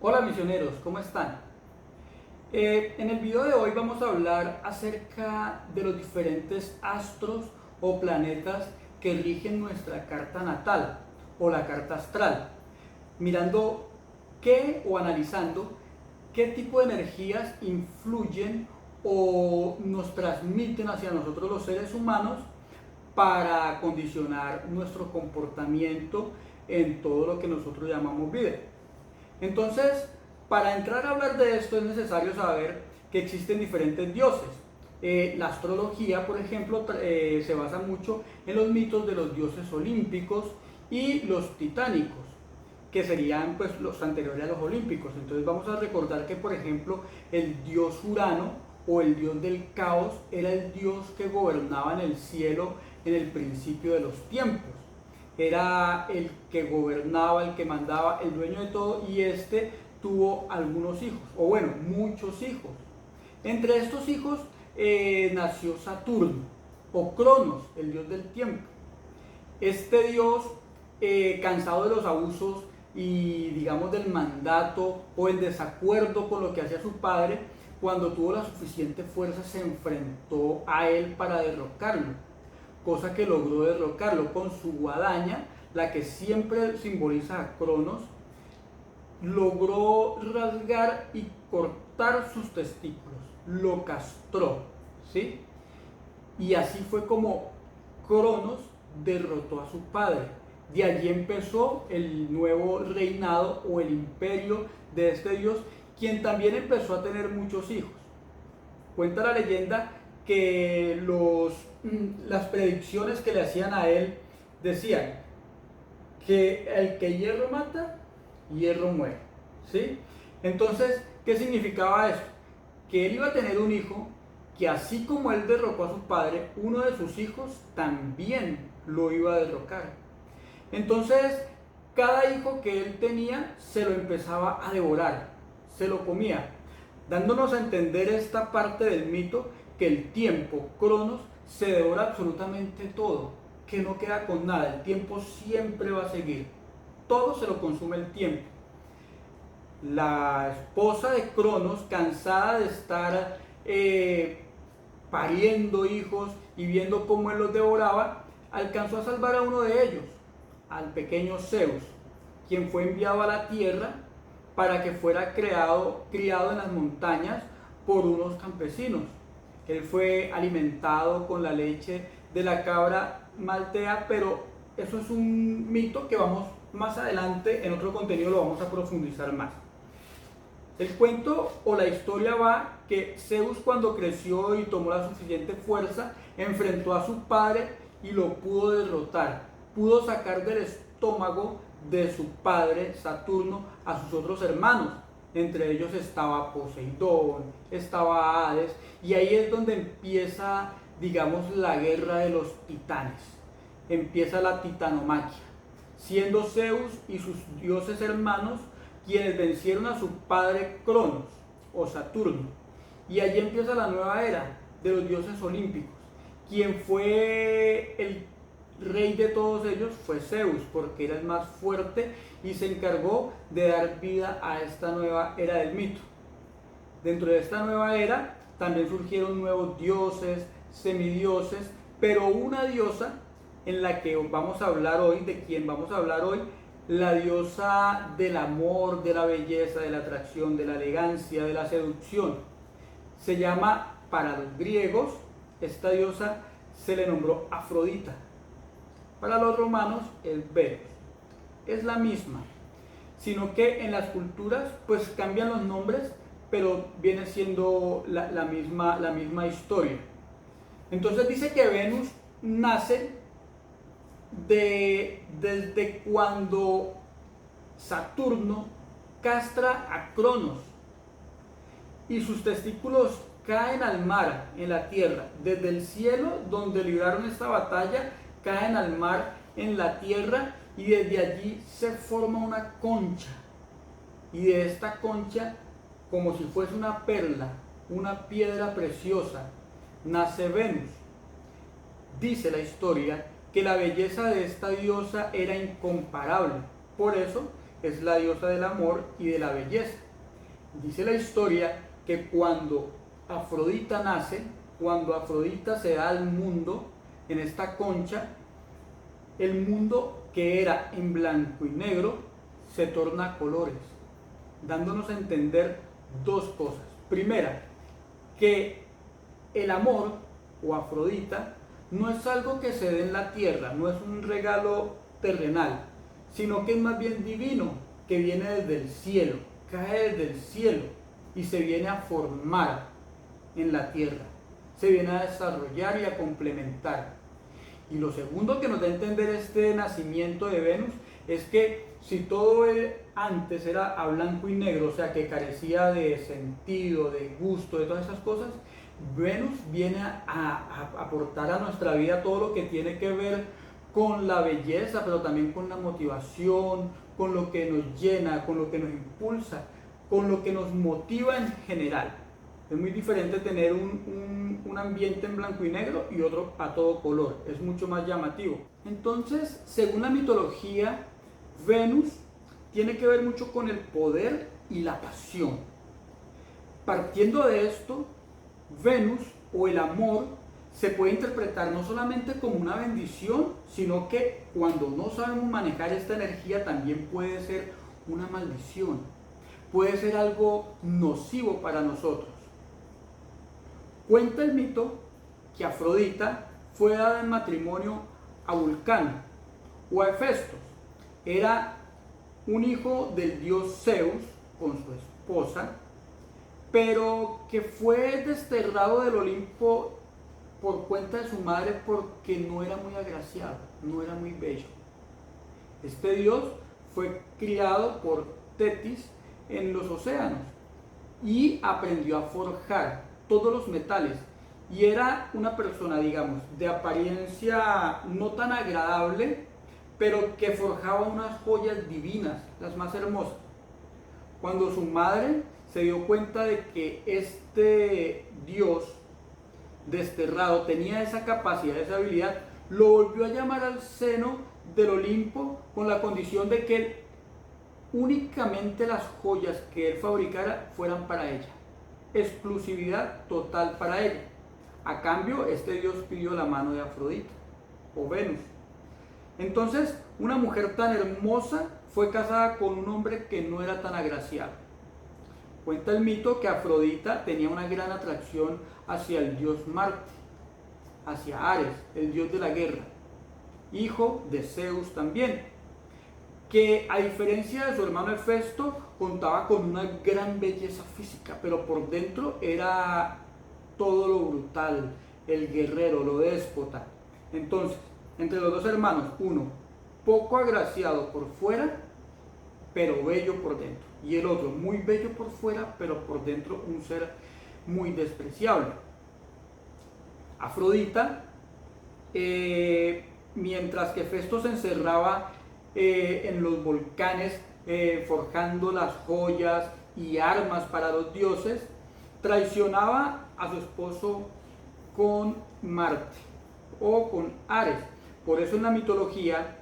Hola misioneros, ¿cómo están? En el video de hoy vamos a hablar acerca de los diferentes astros o planetas que rigen nuestra carta natal o la carta astral, mirando qué o analizando qué tipo de energías influyen o nos transmiten hacia nosotros los seres humanos para condicionar nuestro comportamiento en todo lo que nosotros llamamos vida. Entonces, para entrar a hablar de esto es necesario saber que existen diferentes dioses. La astrología, por ejemplo, se basa mucho en los mitos de los dioses olímpicos y los titánicos, que serían pues los anteriores a los olímpicos. Entonces vamos a recordar que, por ejemplo, el dios Urano o el dios del caos era el dios que gobernaba en el cielo en el principio de los tiempos. Era el que gobernaba, el que mandaba, el dueño de todo, y este tuvo algunos hijos, o bueno, muchos hijos. Entre estos hijos nació Saturno, o Cronos, el dios del tiempo. Este dios, cansado de los abusos y digamos del mandato o el desacuerdo con lo que hacía su padre, cuando tuvo la suficiente fuerza se enfrentó a él para derrocarlo, cosa que logró derrocarlo con su guadaña, la que siempre simboliza a Cronos. Logró rasgar y cortar sus testículos, lo castró, ¿sí? Y así fue como Cronos derrotó a su padre. De allí empezó el nuevo reinado o el imperio de este dios, quien también empezó a tener muchos hijos. Cuenta la leyenda que las predicciones que le hacían a él decían que el que hierro mata, hierro muere, ¿sí? Entonces, ¿qué significaba esto? Que él iba a tener un hijo que, así como él derrocó a su padre, uno de sus hijos también lo iba a derrocar. Entonces, cada hijo que él tenía se lo empezaba a devorar, se lo comía, dándonos a entender esta parte del mito, que el tiempo, Cronos, se devora absolutamente todo, que no queda con nada, el tiempo siempre va a seguir, todo se lo consume el tiempo. La esposa de Cronos, cansada de estar pariendo hijos y viendo cómo él los devoraba, alcanzó a salvar a uno de ellos, al pequeño Zeus, quien fue enviado a la tierra para que fuera criado en las montañas por unos campesinos. Él fue alimentado con la leche de la cabra maltea, pero eso es un mito que vamos más adelante, en otro contenido lo vamos a profundizar más. El cuento o la historia va que Zeus, cuando creció y tomó la suficiente fuerza, enfrentó a su padre y lo pudo derrotar. Pudo sacar del estómago de su padre Saturno a sus otros hermanos. Entre ellos estaba Poseidón, estaba Hades, y ahí es donde empieza, digamos, la guerra de los titanes. Empieza la titanomaquia, siendo Zeus y sus dioses hermanos quienes vencieron a su padre Cronos o Saturno. Y allí empieza la nueva era de los dioses olímpicos. Quien fue el rey de todos ellos fue Zeus, porque era el más fuerte y se encargó de dar vida a esta nueva era del mito. Dentro de esta nueva era también surgieron nuevos dioses, semidioses, pero una diosa en la que vamos a hablar hoy, de quien vamos a hablar hoy, la diosa del amor, de la belleza, de la atracción, de la elegancia, de la seducción. Se llama, para los griegos, esta diosa se le nombró Afrodita. Para los romanos es Venus. Es la misma, sino que en las culturas pues cambian los nombres, pero viene siendo la misma historia. Entonces dice que Venus nace desde cuando Saturno castra a Cronos y sus testículos caen al mar, en la tierra. Desde el cielo, donde libraron esta batalla, caen al mar, en la tierra, y desde allí se forma una concha. Y de esta concha, como si fuese una perla, una piedra preciosa, nace Venus. Dice la historia que la belleza de esta diosa era incomparable. Por eso es la diosa del amor y de la belleza. Dice la historia que cuando Afrodita nace, cuando Afrodita se da al mundo en esta concha, el mundo que era en blanco y negro se torna a colores, dándonos a entender dos cosas. Primera, que el amor o Afrodita no es algo que se dé en la tierra, no es un regalo terrenal, sino que es más bien divino, que viene desde el cielo, cae desde el cielo y se viene a formar en la tierra, se viene a desarrollar y a complementar. Y lo segundo que nos da a entender este nacimiento de Venus es que si todo antes era a blanco y negro, o sea que carecía de sentido, de gusto, de todas esas cosas, Venus viene a aportar a nuestra vida todo lo que tiene que ver con la belleza, pero también con la motivación, con lo que nos llena, con lo que nos impulsa, con lo que nos motiva en general. Es muy diferente tener un ambiente en blanco y negro y otro a todo color, es mucho más llamativo. Entonces, según la mitología, Venus tiene que ver mucho con el poder y la pasión. Partiendo de esto, Venus o el amor se puede interpretar no solamente como una bendición, sino que cuando no sabemos manejar esta energía también puede ser una maldición, puede ser algo nocivo para nosotros. Cuenta el mito que Afrodita fue dada en matrimonio a Vulcano o a Hefestos. Era un hijo del dios Zeus con su esposa, pero que fue desterrado del Olimpo por cuenta de su madre porque no era muy agraciado, no era muy bello. Este dios fue criado por Tetis en los océanos y aprendió a forjar todos los metales y era una persona, digamos, de apariencia no tan agradable, pero que forjaba unas joyas divinas, las más hermosas. Cuando su madre se dio cuenta de que este dios desterrado tenía esa capacidad, esa habilidad, lo volvió a llamar al seno del Olimpo con la condición de que únicamente las joyas que él fabricara fueran para ella. Exclusividad total para ella. A cambio, este dios pidió la mano de Afrodita o Venus. Entonces, una mujer tan hermosa fue casada con un hombre que no era tan agraciado. Cuenta el mito que Afrodita tenía una gran atracción hacia el dios Marte, hacia Ares, el dios de la guerra, hijo de Zeus también, que a diferencia de su hermano Hefesto, contaba con una gran belleza física, pero por dentro era todo lo brutal, el guerrero, lo déspota. Entonces, entre los dos hermanos, uno poco agraciado por fuera, pero bello por dentro, y el otro muy bello por fuera, pero por dentro un ser muy despreciable. Afrodita, mientras que Hefesto se encerraba en los volcanes forjando las joyas y armas para los dioses, traicionaba a su esposo con Marte o con Ares. Por eso en la mitología,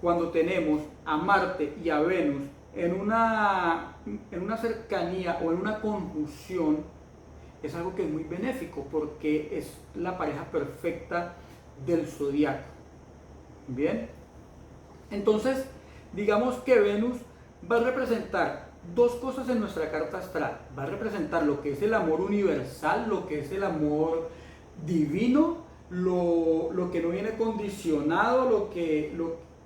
cuando tenemos a Marte y a Venus en una cercanía o en una conjunción, es algo que es muy benéfico porque es la pareja perfecta del zodiaco. Bien, entonces digamos que Venus va a representar dos cosas en nuestra carta astral. Va a representar lo que es el amor universal, lo que es el amor divino, lo que no viene condicionado,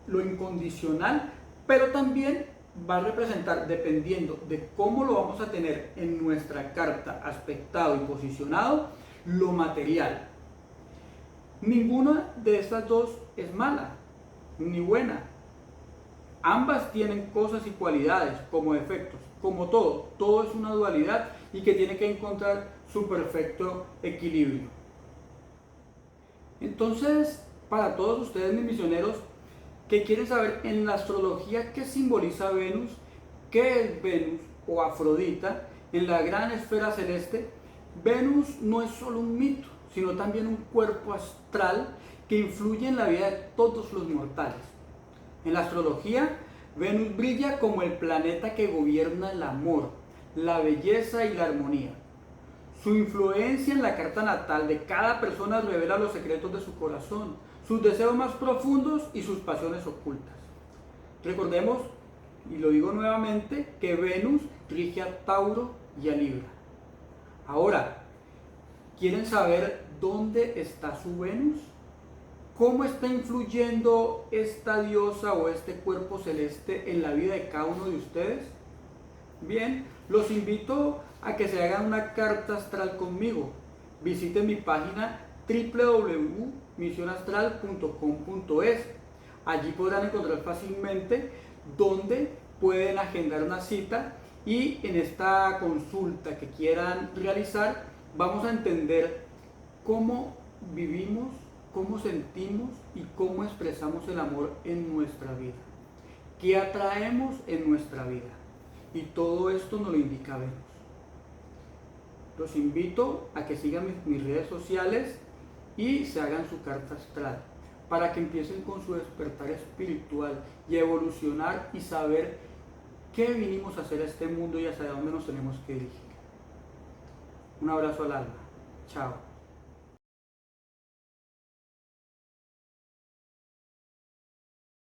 lo incondicional, pero también va a representar, dependiendo de cómo lo vamos a tener en nuestra carta aspectado y posicionado, lo material. Ninguna de estas dos es mala ni buena. Ambas tienen cosas y cualidades como defectos, como todo es una dualidad y que tiene que encontrar su perfecto equilibrio. Entonces, para todos ustedes, mis misioneros, que quieren saber en la astrología qué simboliza Venus, qué es Venus o Afrodita en la gran esfera celeste, Venus no es solo un mito, sino también un cuerpo astral que influye en la vida de todos los mortales. En la astrología, Venus brilla como el planeta que gobierna el amor, la belleza y la armonía. Su influencia en la carta natal de cada persona revela los secretos de su corazón, sus deseos más profundos y sus pasiones ocultas. Recordemos, y lo digo nuevamente, que Venus rige a Tauro y a Libra. Ahora, ¿quieren saber dónde está su Venus? ¿Cómo está influyendo esta diosa o este cuerpo celeste en la vida de cada uno de ustedes? Bien, los invito a que se hagan una carta astral conmigo. Visiten mi página www.misionastral.com.es. Allí podrán encontrar fácilmente dónde pueden agendar una cita, y en esta consulta que quieran realizar vamos a entender cómo vivimos, cómo sentimos y cómo expresamos el amor en nuestra vida, qué atraemos en nuestra vida, y todo esto nos lo indica Venus. Los invito a que sigan mis redes sociales y se hagan su carta astral para que empiecen con su despertar espiritual y evolucionar y saber qué vinimos a hacer a este mundo y hacia dónde nos tenemos que dirigir. Un abrazo al alma. Chao.